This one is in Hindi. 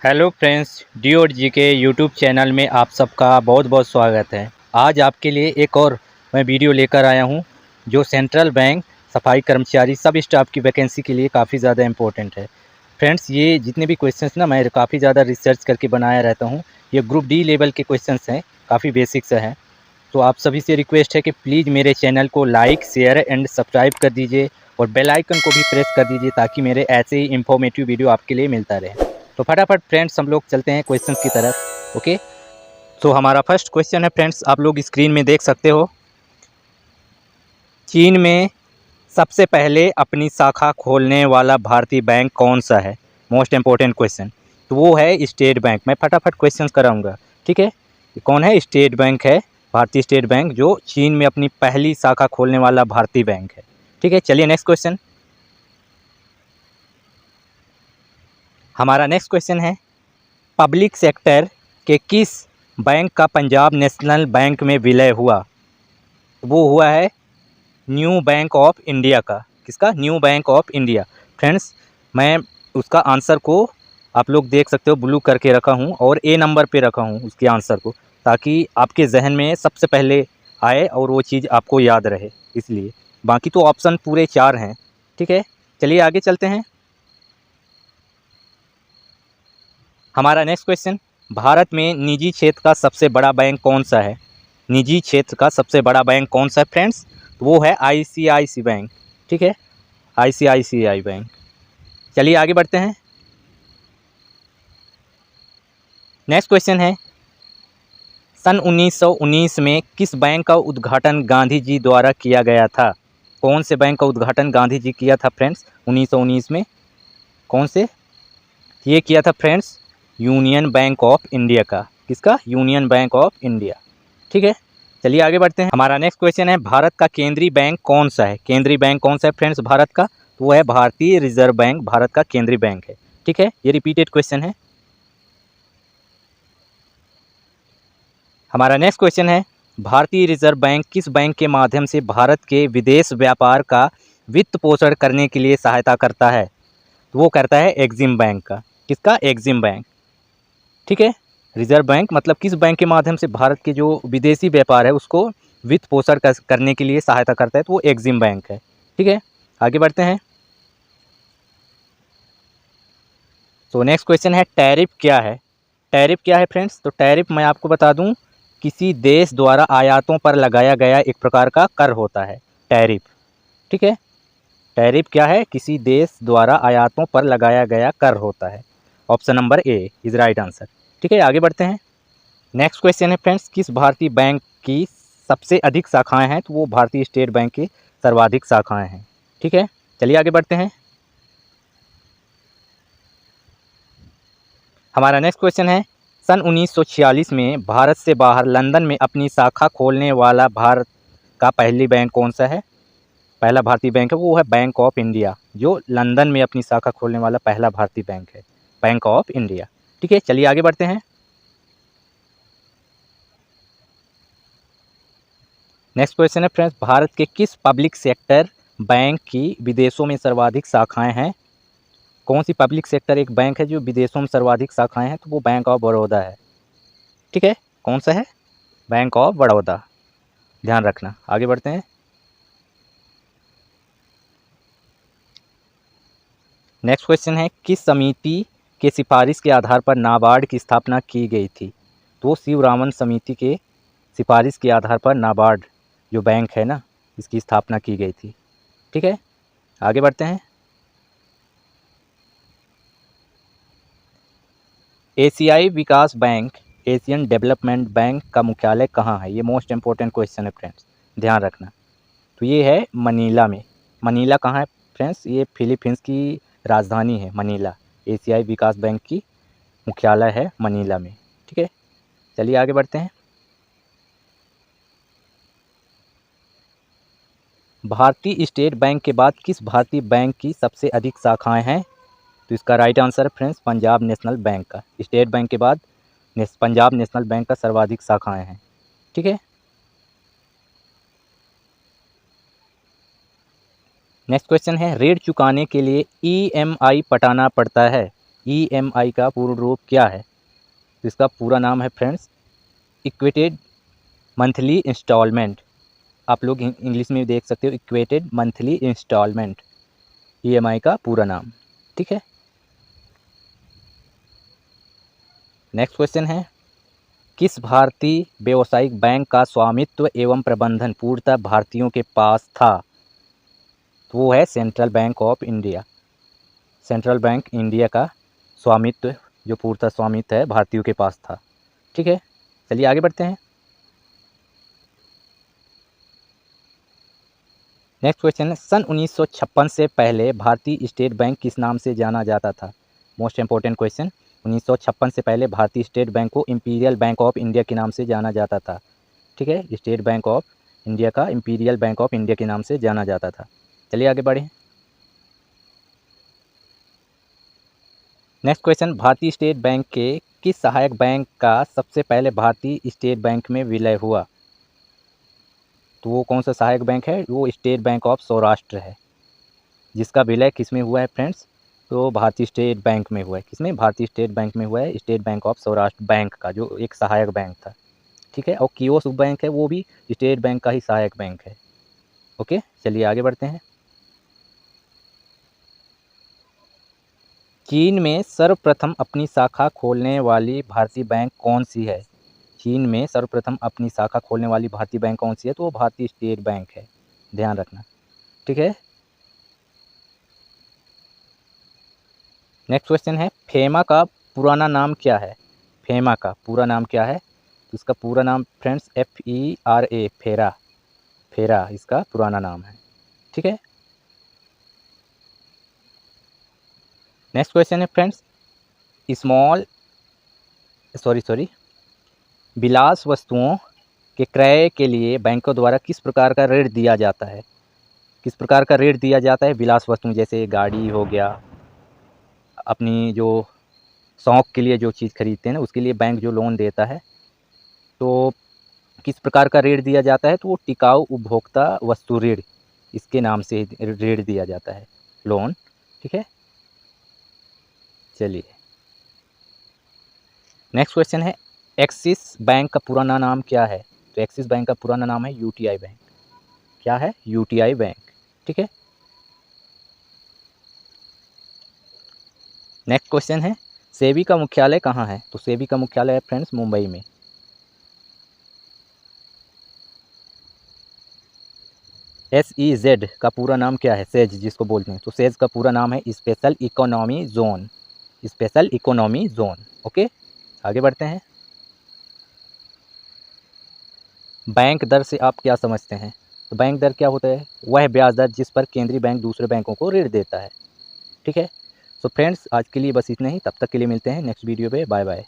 हेलो फ्रेंड्स, डी और जी के यूट्यूब चैनल में आप सबका बहुत बहुत स्वागत है। आज आपके लिए एक और मैं वीडियो लेकर आया हूं जो सेंट्रल बैंक सफाई कर्मचारी सब स्टाफ की वैकेंसी के लिए काफ़ी ज़्यादा इम्पोर्टेंट है। फ्रेंड्स, ये जितने भी क्वेश्चंस ना मैं काफ़ी ज़्यादा रिसर्च करके बनाया रहता हूं। ये ग्रुप डी लेवल के क्वेश्चंस हैं, काफ़ी बेसिक्स हैं। तो आप सभी से रिक्वेस्ट है कि प्लीज़ मेरे चैनल को लाइक, शेयर एंड सब्सक्राइब कर दीजिए और बेल आइकन को भी प्रेस कर दीजिए ताकि मेरे ऐसे ही इंफॉर्मेटिव वीडियो आपके लिए मिलता रहे। तो फटाफट फ्रेंड्स हम लोग चलते हैं क्वेश्चंस की तरफ। ओके, तो हमारा फर्स्ट क्वेश्चन है फ्रेंड्स, आप लोग स्क्रीन में देख सकते हो। चीन में सबसे पहले अपनी शाखा खोलने वाला भारतीय बैंक कौन सा है? Most important question. तो वो है स्टेट बैंक। मैं फटाफट क्वेश्चन कराऊंगा, ठीक है। ये कौन है? स्टेट बैंक है, भारतीय स्टेट बैंक, जो चीन में अपनी पहली शाखा खोलने वाला भारतीय बैंक है। ठीक है, चलिए नेक्स्ट क्वेश्चन। हमारा नेक्स्ट क्वेश्चन है, पब्लिक सेक्टर के किस बैंक का पंजाब नेशनल बैंक में विलय हुआ? वो हुआ है न्यू बैंक ऑफ इंडिया का। किसका? New bank of India. Friends, मैं उसका आंसर को आप लोग देख सकते हो ब्लू करके रखा हूँ और ए नंबर पे रखा हूँ उसके आंसर को, ताकि आपके जहन में सबसे पहले आए और वो चीज़ आपको याद रहे, इसलिए। बाकी तो ऑप्शन पूरे 4 हैं। ठीक है, चलिए आगे चलते हैं। हमारा नेक्स्ट क्वेश्चन, भारत में निजी क्षेत्र का सबसे बड़ा बैंक कौन सा है? निजी क्षेत्र का सबसे बड़ा बैंक कौन सा है फ्रेंड्स? वो है आईसीआईसी बैंक। ठीक है, आईसीआईसीआई बैंक। चलिए आगे बढ़ते हैं। नेक्स्ट क्वेश्चन है, सन 1919 में किस बैंक का उद्घाटन गांधी जी द्वारा किया गया था? कौन से बैंक का उद्घाटन गांधी जी किया था फ्रेंड्स 1919 में? कौन से? ये किया था friends union bank of India का। किसका? Union bank of India. ठीक है, चलिए आगे बढ़ते हैं। हमारा नेक्स्ट क्वेश्चन है, भारत का केंद्रीय बैंक कौन सा है? केंद्रीय बैंक कौन सा है फ्रेंड्स भारत का? तो वो है भारतीय रिजर्व बैंक, भारत का केंद्रीय बैंक है। ठीक है, ये रिपीटेड क्वेश्चन है। हमारा नेक्स्ट क्वेश्चन है, भारतीय रिजर्व बैंक किस बैंक के माध्यम से भारत के विदेश व्यापार का वित्त पोषण करने के लिए सहायता करता है? तो वो करता है एग्जिम बैंक का। किसका? EXIM bank. ठीक है, रिजर्व बैंक मतलब किस बैंक के माध्यम से भारत के जो विदेशी व्यापार है उसको वित्त पोषण करने के लिए सहायता करता है, तो वो एग्जिम बैंक है। ठीक है, आगे बढ़ते हैं। तो नेक्स्ट क्वेश्चन है, टैरिफ क्या है? टैरिफ क्या है फ्रेंड्स? तो टैरिफ मैं आपको बता दूं, किसी देश द्वारा आयातों पर लगाया गया एक प्रकार का कर होता है टैरिफ। ठीक है, टैरिफ क्या है? किसी देश द्वारा आयातों पर लगाया गया कर होता है। Option number A is right answer. ठीक है, आगे बढ़ते हैं। नेक्स्ट क्वेश्चन है फ्रेंड्स, किस भारतीय बैंक की सबसे अधिक शाखाएं हैं? तो वो भारतीय स्टेट बैंक की सर्वाधिक शाखाएं हैं। ठीक है, चलिए आगे बढ़ते हैं। हमारा नेक्स्ट क्वेश्चन है, सन 1946 में भारत से बाहर लंदन में अपनी शाखा खोलने वाला भारत का पहली बैंक कौन सा है? पहला भारतीय बैंक है वो है बैंक ऑफ इंडिया, जो लंदन में अपनी शाखा खोलने वाला पहला भारतीय बैंक है, बैंक ऑफ इंडिया। ठीक है, चलिए आगे बढ़ते हैं। नेक्स्ट क्वेश्चन है फ्रेंड्स, भारत के किस पब्लिक सेक्टर बैंक की विदेशों में सर्वाधिक शाखाएं हैं? कौन सी पब्लिक सेक्टर एक बैंक है जो विदेशों में सर्वाधिक शाखाएं हैं? तो वो बैंक ऑफ बड़ौदा है। ठीक है, कौन सा है? बैंक ऑफ बड़ौदा, ध्यान रखना। आगे बढ़ते हैं। नेक्स्ट क्वेश्चन है, किस समिति के सिफारिश के आधार पर नाबार्ड की स्थापना की गई थी? तो शिवरामन समिति के सिफारिश के आधार पर नाबार्ड जो बैंक है ना, इसकी स्थापना की गई थी। ठीक है, आगे बढ़ते हैं। एशियाई विकास बैंक, एशियन डेवलपमेंट बैंक का मुख्यालय कहाँ है? ये मोस्ट इंपॉर्टेंट क्वेश्चन है फ्रेंड्स, ध्यान रखना। तो ये है मनीला में। मनीला कहाँ है फ्रेंड्स? ये फिलीपींस की राजधानी है मनीला। एशियाई विकास बैंक की मुख्यालय है मनीला में। ठीक है, चलिए आगे बढ़ते हैं। भारतीय स्टेट बैंक के बाद किस भारतीय बैंक की सबसे अधिक शाखाएं हैं? तो इसका राइट आंसर है फ्रेंड्स पंजाब नेशनल बैंक का। स्टेट बैंक के बाद पंजाब नेशनल बैंक का सर्वाधिक शाखाएं हैं। ठीक है, नेक्स्ट क्वेश्चन है, ऋण चुकाने के लिए ईएमआई पटाना पड़ता है? EMI का पूर्ण रूप क्या है? तो इसका पूरा नाम है फ्रेंड्स इक्वेटेड मंथली इंस्टॉलमेंट। आप लोग इंग्लिश में देख सकते हो, इक्वेटेड मंथली इंस्टॉलमेंट, EMI का पूरा नाम। ठीक है। नेक्स्ट क्वेश्चन है, किस भारतीय व्यावसायिक बैंक का स्वामित्व एवं प्रबंधन पूर्णतः भारतीयों के पास था? तो वो है central bank of India. Central bank India का स्वामित्व, जो पूर्णतः स्वामित्व है, भारतीयों के पास था। ठीक है, चलिए आगे बढ़ते हैं। नेक्स्ट क्वेश्चन है, सन 1956 से पहले भारतीय स्टेट बैंक किस नाम से जाना जाता था? Most important question. 1956 से पहले भारतीय स्टेट बैंक को इंपीरियल बैंक ऑफ इंडिया के नाम से जाना जाता था। ठीक है, स्टेट बैंक ऑफ इंडिया का इंपीरियल बैंक ऑफ इंडिया के नाम से जाना जाता था। चलिए आगे बढ़ें। नेक्स्ट क्वेश्चन, भारतीय स्टेट बैंक के किस सहायक बैंक का सबसे पहले भारतीय स्टेट बैंक में विलय हुआ? तो वो कौन सा सहायक बैंक है? वो स्टेट बैंक ऑफ सौराष्ट्र है, जिसका विलय किस में हुआ है फ्रेंड्स? तो भारतीय स्टेट बैंक में हुआ है। किसमें? भारतीय स्टेट बैंक में हुआ है, state bank of Saurashtra bank का, जो एक सहायक बैंक था। ठीक है, और कियोस्क बैंक है, वो भी स्टेट बैंक का ही सहायक बैंक है। ओके, चलिए आगे बढ़ते हैं। चीन में सर्वप्रथम अपनी शाखा खोलने वाली भारतीय बैंक कौन सी है? चीन में सर्वप्रथम अपनी शाखा खोलने वाली भारतीय बैंक कौन सी है? तो वो भारतीय स्टेट बैंक है, ध्यान रखना। ठीक है। नेक्स्ट क्वेश्चन है, फेमा का पुराना नाम क्या है? फेमा का पूरा नाम क्या है? तो इसका पूरा नाम फ्रेंड्स FERA, फेरा, फेरा इसका पुराना नाम है। ठीक है। नेक्स्ट क्वेश्चन है फ्रेंड्स, विलास वस्तुओं के क्रय के लिए बैंकों द्वारा किस प्रकार का ऋण दिया जाता है? किस प्रकार का ऋण दिया जाता है? विलास वस्तुओं जैसे गाड़ी हो गया, अपनी जो शौक के लिए जो चीज़ खरीदते हैं ना, उसके लिए बैंक जो लोन देता है, तो किस प्रकार का ऋण दिया जाता है? तो वो टिकाऊ उपभोक्ता वस्तु ऋण, इसके नाम से ऋण दिया जाता है, लोन। ठीक है, चलिए नेक्स्ट क्वेश्चन है, एक्सिस बैंक का पुराना नाम क्या है? तो एक्सिस बैंक का पुराना नाम है UTI बैंक। क्या है? UTI bank. ठीक है। नेक्स्ट क्वेश्चन है, सेबी का मुख्यालय कहाँ है? तो सेबी का मुख्यालय है फ्रेंड्स मुंबई में। SEZ का पूरा नाम क्या है? सेज जिसको बोलते हैं, तो सेज का पूरा नाम है special economy zone, special economy zone. Okay, आगे बढ़ते हैं। बैंक दर से आप क्या समझते हैं? तो बैंक दर क्या होता है? वह ब्याज दर जिस पर केंद्रीय बैंक दूसरे बैंकों को ऋण देता है। ठीक है। सो फ्रेंड्स, आज के लिए बस इतना ही। तब तक के लिए मिलते हैं नेक्स्ट वीडियो पे। Bye bye.